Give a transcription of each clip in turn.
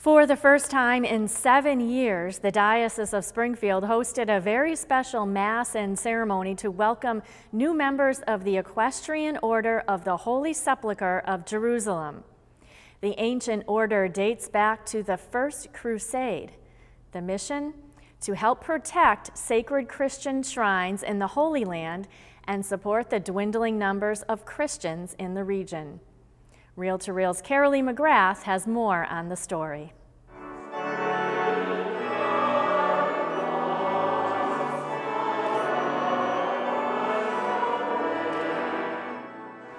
For the first time in 7 years, the Diocese of Springfield hosted a very special Mass and ceremony to welcome new members of the Equestrian Order of the Holy Sepulchre of Jerusalem. The ancient order dates back to the First Crusade. The mission? To help protect sacred Christian shrines in the Holy Land and support the dwindling numbers of Christians in the region. Reel to Reel's Carolee McGrath has more on the story.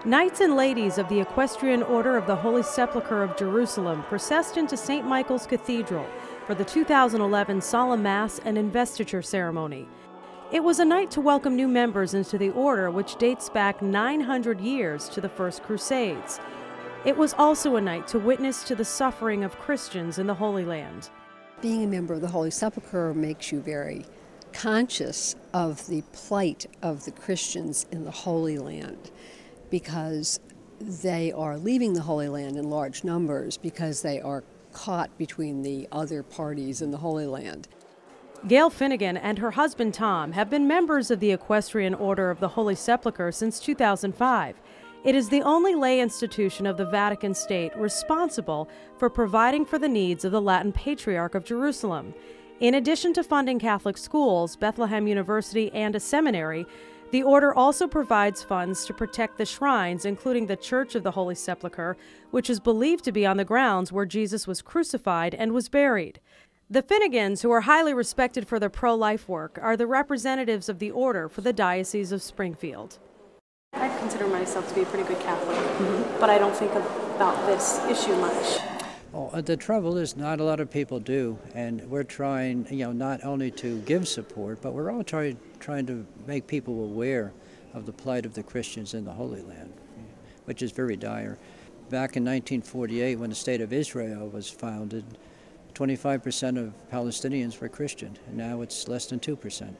Knights and ladies of the Equestrian Order of the Holy Sepulchre of Jerusalem processed into St. Michael's Cathedral for the 2011 Solemn Mass and Investiture Ceremony. It was a night to welcome new members into the order, which dates back 900 years to the First Crusades. It was also a night to witness to the suffering of Christians in the Holy Land. Being a member of the Holy Sepulchre makes you very conscious of the plight of the Christians in the Holy Land, because they are leaving the Holy Land in large numbers because they are caught between the other parties in the Holy Land. GAIL Finnegan and her husband Tom have been members of the Equestrian Order of the Holy Sepulchre since 2005. It is the only lay institution of the Vatican State responsible for providing for the needs of the Latin Patriarch of Jerusalem. In addition to funding Catholic schools, Bethlehem University, and a seminary, the order also provides funds to protect the shrines, including the Church of the Holy Sepulchre, which is believed to be on the grounds where Jesus was crucified and was buried. The Finnegans, who are highly respected for their pro-life work, are the representatives of the order for the Diocese of Springfield. I consider myself to be a pretty good Catholic, but I don't think about this issue much. Well, the trouble is not a lot of people do, and we're trying, not only to give support, but we're all trying to make people aware of the plight of the Christians in the Holy Land, which is very dire. Back in 1948, when the State of Israel was founded, 25% of Palestinians were Christian, and now it's less than 2%.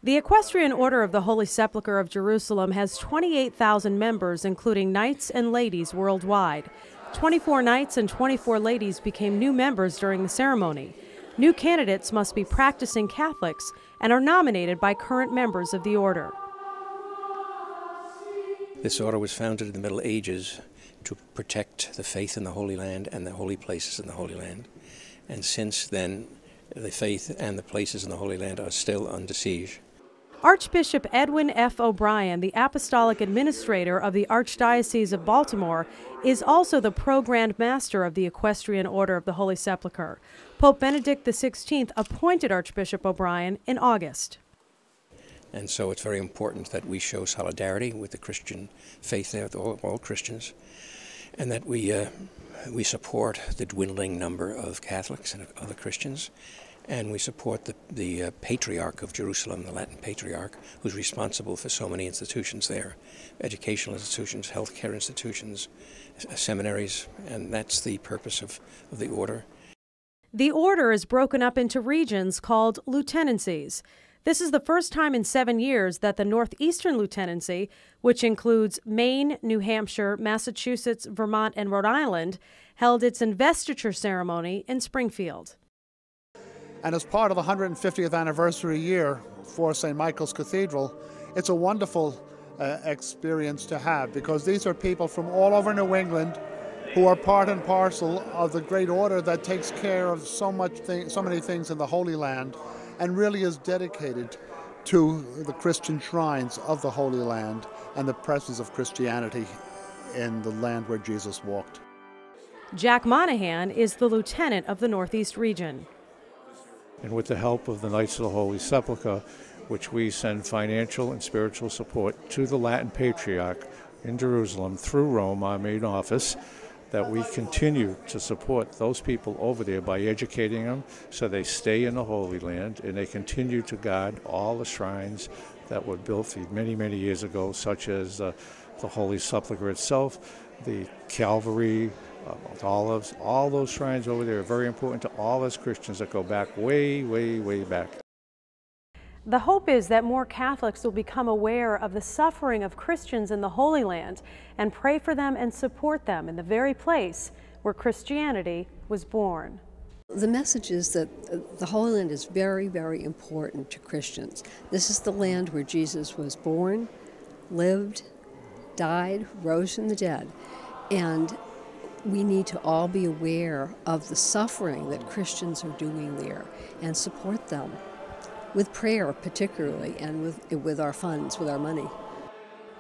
The Equestrian Order of the Holy Sepulchre of Jerusalem has 28,000 members, including knights and ladies worldwide. 24 knights and 24 ladies became new members during the ceremony. New candidates must be practicing Catholics and are nominated by current members of the order. This order was founded in the Middle Ages to protect the faith in the Holy Land and the holy places in the Holy Land. And since then, the faith and the places in the Holy Land are still under siege. Archbishop Edwin F. O'Brien, the Apostolic Administrator of the Archdiocese of Baltimore, is also the Pro-Grand Master of the Equestrian Order of the Holy Sepulchre. Pope Benedict XVI appointed Archbishop O'Brien in August. And so it's very important that we show solidarity with the Christian faith there, with all Christians, and that we support the dwindling number of Catholics and other Christians. And we support the Patriarch of Jerusalem, the Latin Patriarch, who's responsible for so many institutions there, educational institutions, healthcare institutions, seminaries, and that's the purpose of the order. The order is broken up into regions called lieutenancies. This is the first time in 7 years that the Northeastern Lieutenancy, which includes Maine, New Hampshire, Massachusetts, Vermont, and Rhode Island, held its investiture ceremony in Springfield. And as part of the 150th anniversary year for St. Michael's Cathedral, it's a wonderful experience to have, because these are people from all over New England who are part and parcel of the great order that takes care of so many things in the Holy Land, and really is dedicated to the Christian shrines of the Holy Land and the presence of Christianity in the land where Jesus walked. Jack Monahan is the lieutenant of the Northeast region. And with the help of the Knights of the Holy Sepulchre, which we send financial and spiritual support to the Latin Patriarch in Jerusalem through Rome, our main office, that we continue to support those people over there by educating them so they stay in the Holy Land and they continue to guard all the shrines that were built many, many years ago, such as the Holy Sepulchre itself, the Calvary, Olives. All those shrines over there are very important to all us Christians that go back way, way, way back. The hope is that more Catholics will become aware of the suffering of Christians in the Holy Land and pray for them and support them in the very place where Christianity was born. The message is that the Holy Land is very, very important to Christians. This is the land where Jesus was born, lived, died, rose from the dead. And we need to all be aware of the suffering that Christians are doing there and support them with prayer particularly, and with our funds, with our money.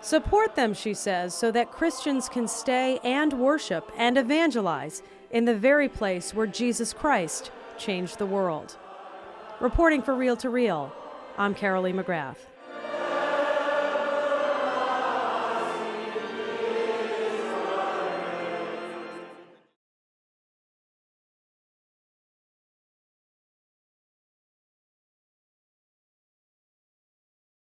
Support them, she says, so that Christians can stay and worship and evangelize in the very place where Jesus Christ changed the world. Reporting for Reel to Reel, I'm Carolee McGrath.